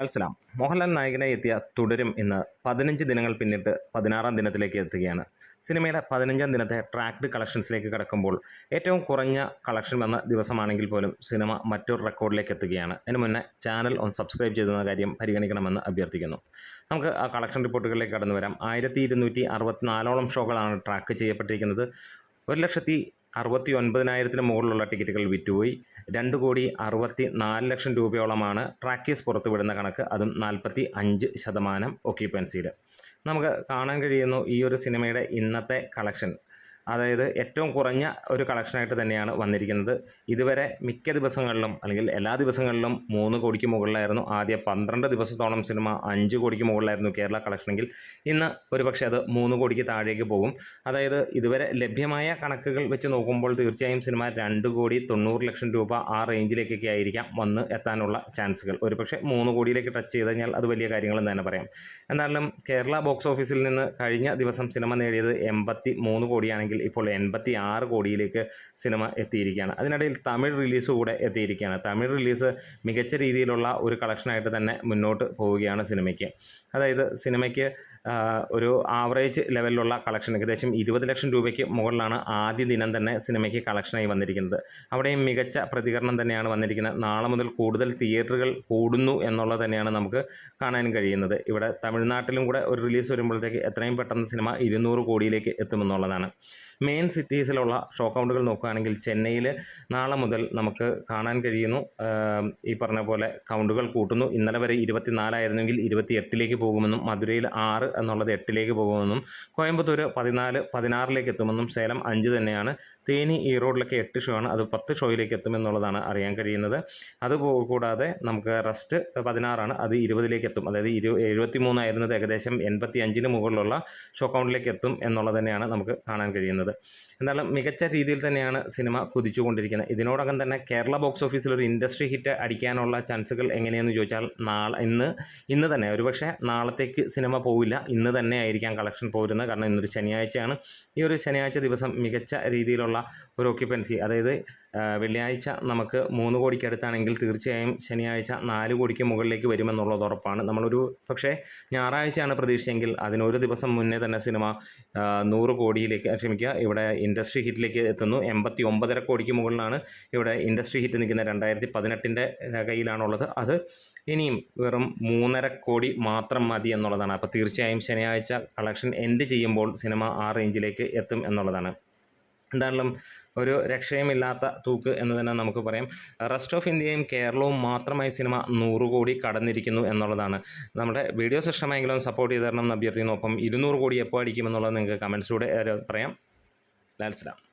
Al Salam Mohanlal നായകനായി എത്തിയ തുടരും ഇന്ന് 15 ദിനങ്ങൾ പിന്നിട്ട് 16-ാം ദിനത്തിലേക്ക് എത്തുകയാണ്. സിനിമയുടെ 15-ാം ദിനത്തെ ട്രാക്ഡ് കളക്ഷൻസിലേക്ക് കടക്കുമ്പോൾ ഏറ്റവും കുറഞ്ഞ കളക്ഷൻ വന്ന ദിവസമാണെങ്കിൽ പോലും സിനിമ മറ്റൊരു റെക്കോർഡിലേക്ക് എത്തുകയാണ്. അതിന് മുന്നേ ചാനൽ ഒന്ന് സബ്സ്ക്രൈബ് ചെയ്തെന്ന കാര്യം പരിഗണിക്കണമെന്ന് അഭ്യർത്ഥിക്കുന്നു. നമുക്ക് ആ കളക്ഷൻ റിപ്പോർട്ടുകളിലേക്ക് കടന്നു വരാം. 1264ഓളം ഷോകളാണ് ട്രാക്ക് ചെയ്യപ്പെട്ടിരിക്കുന്നത്. 1,69,000 മുകളിലുള്ള ടിക്കറ്റുകൾ വിറ്റുപോയി. 2,64,00,000 രൂപയോളമാണ് ട്രാക്കീസ് പുറത്തുവിടുന്ന കണക്ക്, അതും 45% ഒക്യുപ്പൻസിയിൽ. നമുക്ക് കാണാൻ കഴിയുന്നു ഈ ഒരു സിനിമയുടെ ഇന്നത്തെ കളക്ഷൻ, അതായത് ഏറ്റവും കുറഞ്ഞ ഒരു കളക്ഷനായിട്ട് തന്നെയാണ് വന്നിരിക്കുന്നത്. ഇതുവരെ മിക്ക ദിവസങ്ങളിലും അല്ലെങ്കിൽ എല്ലാ ദിവസങ്ങളിലും 3 കോടിക്ക് മുകളിലായിരുന്നു. ആദ്യ 12 ദിവസത്തോളം സിനിമ 5 കോടിക്ക് മുകളിലായിരുന്നു കേരള കളക്ഷനെങ്കിൽ ഇന്ന് ഒരുപക്ഷെ അത് 3 കോടിക്ക് താഴേക്ക് പോകും. അതായത് ഇതുവരെ ലഭ്യമായ കണക്കുകൾ വെച്ച് നോക്കുമ്പോൾ തീർച്ചയായും സിനിമ 2,90,00,000 രൂപ ആ റേഞ്ചിലേക്കൊക്കെ ആയിരിക്കാം വന്ന് എത്താനുള്ള ചാൻസുകൾ. ഒരുപക്ഷെ 3 കോടിയിലേക്ക് ടച്ച് ചെയ്ത് കഴിഞ്ഞാൽ അത് വലിയ കാര്യങ്ങളെന്ന് തന്നെ പറയാം. എന്നാലും കേരള ബോക്സ് ഓഫീസിൽ നിന്ന് കഴിഞ്ഞ ദിവസം സിനിമ നേടിയത് 83 കോടിയാണെങ്കിൽ ഇപ്പോൾ 86 കോടിയിലേക്ക് സിനിമ എത്തിയിരിക്കുകയാണ്. അതിനിടയിൽ തമിഴ് റിലീസ് കൂടെ എത്തിയിരിക്കുകയാണ്. തമിഴ് റിലീസ് മികച്ച രീതിയിലുള്ള ഒരു കളക്ഷനായിട്ട് തന്നെ മുന്നോട്ട് പോവുകയാണ് സിനിമയ്ക്ക്. അതായത് സിനിമയ്ക്ക് ഒരു ആവറേജ് ലെവലിലുള്ള കളക്ഷൻ ഏകദേശം 20 ലക്ഷം രൂപയ്ക്ക് മുകളിലാണ് ആദ്യ ദിനം തന്നെ സിനിമയ്ക്ക് കളക്ഷനായി വന്നിരിക്കുന്നത്. അവിടെയും മികച്ച പ്രതികരണം തന്നെയാണ് വന്നിരിക്കുന്നത്. നാളെ മുതൽ കൂടുതൽ തിയേറ്ററുകൾ കൂടുന്നു എന്നുള്ളത് തന്നെയാണ് നമുക്ക് കാണാൻ കഴിയുന്നത്. ഇവിടെ തമിഴ്നാട്ടിലും കൂടെ ഒരു റിലീസ് വരുമ്പോഴത്തേക്ക് എത്രയും പെട്ടെന്ന് സിനിമ 200 കോടിയിലേക്ക് എത്തുമെന്നുള്ളതാണ്. മെയിൻ സിറ്റീസിലുള്ള ഷോ കൗണ്ടുകൾ നോക്കുകയാണെങ്കിൽ ചെന്നൈയിൽ നാളെ മുതൽ നമുക്ക് കാണാൻ കഴിയുന്നു ഈ പറഞ്ഞ പോലെ കൗണ്ടുകൾ കൂട്ടുന്നു. ഇന്നലെ വരെ 24 ആയിരുന്നെങ്കിൽ 28ലേക്ക് പോകുമെന്നും, മധുരയിൽ 6 എന്നുള്ളത് 8ലേക്ക് പോകുമെന്നും, കോയമ്പത്തൂർ 14, 16ലേക്ക് എത്തുമെന്നും, സേലം 5 തന്നെയാണ്, തേനി, ഈറോഡിലൊക്കെ 8 ഷോ ആണ്, അത് 10 ഷോയിലേക്ക് എത്തുമെന്നുള്ളതാണ് അറിയാൻ കഴിയുന്നത്. അതുകൂടാതെ നമുക്ക് റെസ്റ്റ് 16 ആണ്, അത് 20ലേക്ക് എത്തും. അതായത് 73 ആയിരുന്നത് ഏകദേശം 85-ന് മുകളിലുള്ള ഷോ കൗണ്ടിലേക്ക് എത്തും എന്നുള്ളത് തന്നെയാണ് നമുക്ക് കാണാൻ കഴിയുന്നത്. എന്നാലും മികച്ച രീതിയിൽ തന്നെയാണ് സിനിമ കുതിച്ചുകൊണ്ടിരിക്കുന്നത്. ഇതിനോടകം തന്നെ കേരള ബോക്സ് ഓഫീസിൽ ഒരു ഇൻഡസ്ട്രി ഹിറ്റ് അടിക്കാനുള്ള ചാൻസുകൾ എങ്ങനെയെന്ന് ചോദിച്ചാൽ ഇന്ന് തന്നെ, ഒരുപക്ഷെ നാളത്തേക്ക് സിനിമ പോവില്ല, ഇന്ന് തന്നെ ആയിരിക്കാം കളക്ഷൻ പോരുന്നത്. കാരണം ഇന്നൊരു ശനിയാഴ്ചയാണ്. ഈ ഒരു ശനിയാഴ്ച ദിവസം മികച്ച രീതിയിലുള്ള ഒരു ഒക്യുപ്പൻസി, അതായത് വെള്ളിയാഴ്ച നമുക്ക് 3 കോടിക്ക് അടുത്താണെങ്കിൽ തീർച്ചയായും ശനിയാഴ്ച 4 കോടിക്ക് മുകളിലേക്ക് വരുമെന്നുള്ളത് ഉറപ്പാണ്. നമ്മളൊരു പക്ഷേ ഞായറാഴ്ചയാണ് പ്രതീക്ഷിച്ചെങ്കിൽ അതിനൊരു ദിവസം മുന്നേ തന്നെ സിനിമ 100 കോടിയിലേക്ക്, ഇവിടെ ഇൻഡസ്ട്രി ഹിറ്റിലേക്ക് എത്തുന്നു. 89.5 കോടിക്ക് മുകളിലാണ് ഇവിടെ ഇൻഡസ്ട്രി ഹിറ്റ് നിൽക്കുന്നത്. 2018-ൻ്റെ കയ്യിലാണുള്ളത്. അത് ഇനിയും വെറും 3.5 കോടി മാത്രം മതി എന്നുള്ളതാണ്. അപ്പോൾ തീർച്ചയായും ശനിയാഴ്ച കളക്ഷൻ എൻഡ് ചെയ്യുമ്പോൾ സിനിമ ആ റേഞ്ചിലേക്ക് എത്തും എന്നുള്ളതാണ്. എന്തായാലും ഒരു രക്ഷയുമില്ലാത്ത തൂക്ക് എന്ന് തന്നെ നമുക്ക് പറയാം. റെസ്റ്റ് ഓഫ് ഇന്ത്യയും കേരളവും മാത്രമായി സിനിമ 100 കോടി കടന്നിരിക്കുന്നു എന്നുള്ളതാണ്. നമ്മുടെ വീഡിയോസ് ഇഷ്ടമായെങ്കിലും സപ്പോർട്ട് ചെയ്ത് തരണം എന്ന് അഭ്യർത്ഥിക്കുന്നു. ഒപ്പം 200 കോടി എപ്പോൾ അടിക്കുമെന്നുള്ളത് നിങ്ങൾക്ക് കമൻസിലൂടെ പറയാം. ലാൽസലാം.